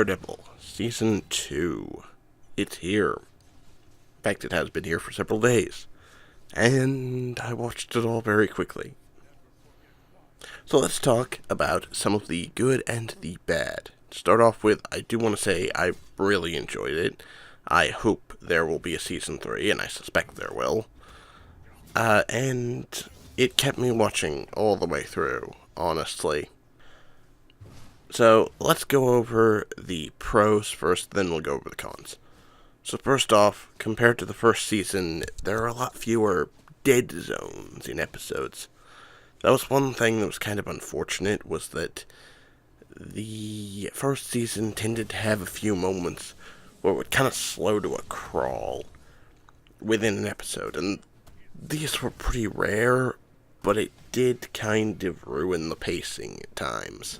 Daredevil, Season 2. It's here. In fact, it has been here for several days. And I watched it all very quickly. So let's talk about some of the good and the bad. To start off with, I do want to say I really enjoyed it. I hope there will be a Season 3, and I suspect there will. And it kept me watching all the way through, honestly. So, let's go over the pros first, then we'll go over the cons. So first off, compared to the first season, there are a lot fewer dead zones in episodes. That was one thing that was kind of unfortunate, was that the first season tended to have a few moments where it would kind of slow to a crawl within an episode, and these were pretty rare, but it did kind of ruin the pacing at times.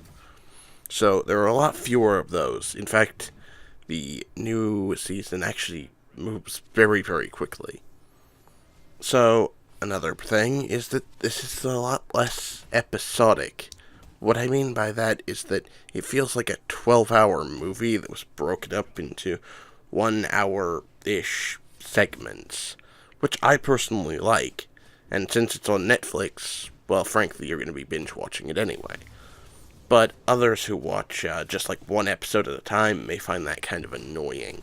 So there are a lot fewer of those. In fact, the new season actually moves very, very quickly. So, another thing is that this is a lot less episodic. What I mean by that is that it feels like a 12-hour movie that was broken up into 1 hour-ish segments, which I personally like. And since it's on Netflix, well, frankly, you're going to be binge-watching it anyway. But others who watch just like one episode at a time may find that kind of annoying.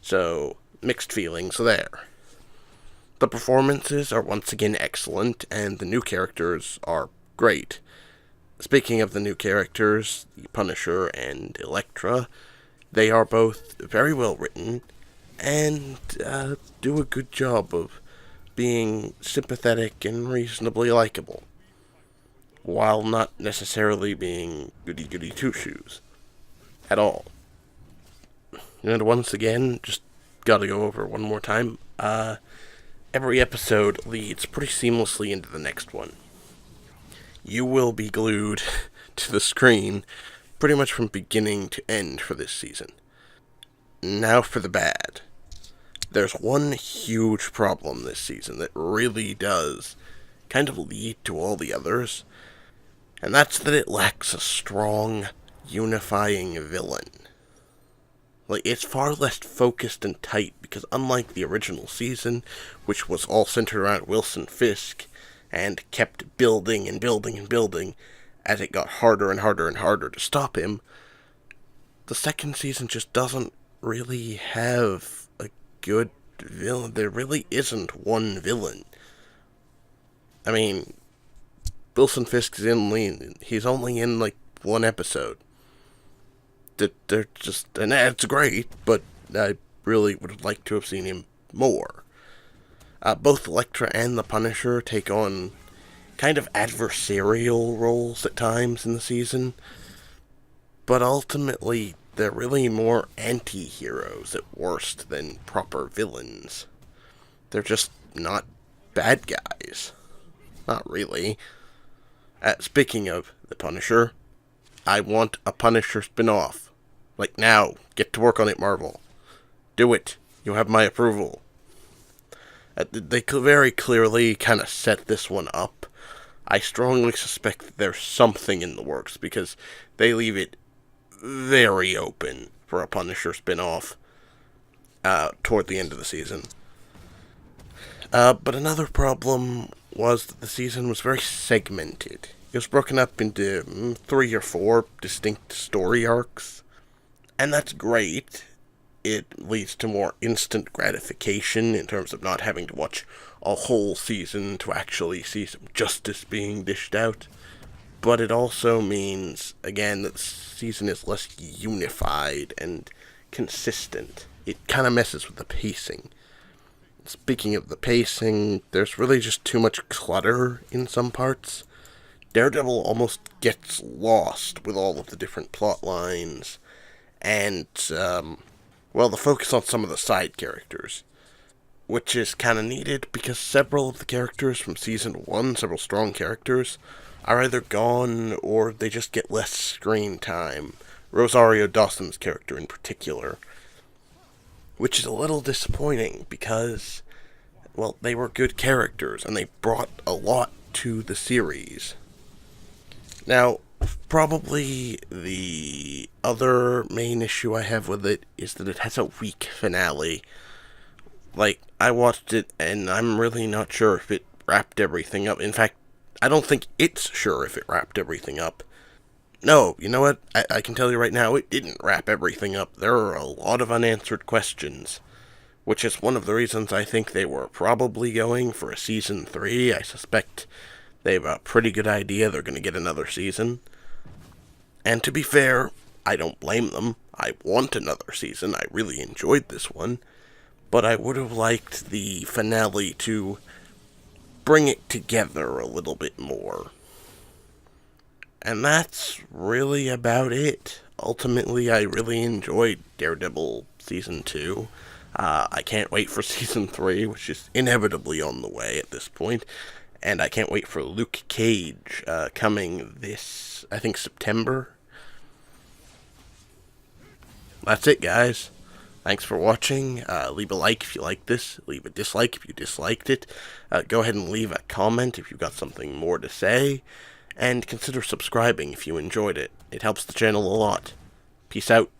So, mixed feelings there. The performances are once again excellent, and the new characters are great. Speaking of the new characters, the Punisher and Electra, they are both very well written, and do a good job of being sympathetic and reasonably likable, while not necessarily being goody-goody two-shoes at all. And once again, just gotta go over one more time, every episode leads pretty seamlessly into the next one. You will be glued to the screen pretty much from beginning to end for this season. Now for the bad. There's one huge problem this season that really does kind of lead to all the others, and that's that it lacks a strong, unifying villain. Like, it's far less focused and tight, because unlike the original season, which was all centered around Wilson Fisk, and kept building and building and building, as it got harder and harder and harder to stop him, the second season just doesn't really have a good villain. There really isn't one villain. I mean, Wilson Fisk he's only in like one episode. They're just, and it's great, but I really would have liked to have seen him more. Both Electra and the Punisher take on kind of adversarial roles at times in the season, but ultimately they're really more anti-heroes at worst than proper villains. They're just not bad guys. Not really. Speaking of the Punisher, I want a Punisher spin-off. Like now, get to work on it, Marvel. Do it. You have my approval. They very clearly kind of set this one up. I strongly suspect that there's something in the works, because they leave it very open for a Punisher spin-off toward the end of the season. But another problem was that the season was very segmented. It was broken up into 3 or 4 distinct story arcs, and that's great. It leads to more instant gratification in terms of not having to watch a whole season to actually see some justice being dished out. But it also means, again, that the season is less unified and consistent. It kind of messes with the pacing. Speaking of the pacing, there's really just too much clutter in some parts. Daredevil almost gets lost with all of the different plot lines, and, the focus on some of the side characters, which is kind of needed because several of the characters from Season 1, several strong characters, are either gone or they just get less screen time. Rosario Dawson's character in particular, which is a little disappointing because, well, they were good characters and they brought a lot to the series. Now, probably the other main issue I have with it is that it has a weak finale. Like, I watched it, and I'm really not sure if it wrapped everything up. In fact, I don't think it's sure if it wrapped everything up. No, you know what? I can tell you right now, it didn't wrap everything up. There are a lot of unanswered questions, which is one of the reasons I think they were probably going for a season 3. I suspect they have a pretty good idea they're going to get another season. And to be fair, I don't blame them. I want another season. I really enjoyed this one. But I would have liked the finale to bring it together a little bit more. And that's really about it. Ultimately, I really enjoyed Daredevil Season 2. I can't wait for Season 3, which is inevitably on the way at this point. And I can't wait for Luke Cage coming this, I think, September. That's it, guys. Thanks for watching. Leave a like if you liked this. Leave a dislike if you disliked it. Go ahead and leave a comment if you've got something more to say. And consider subscribing if you enjoyed it. It helps the channel a lot. Peace out.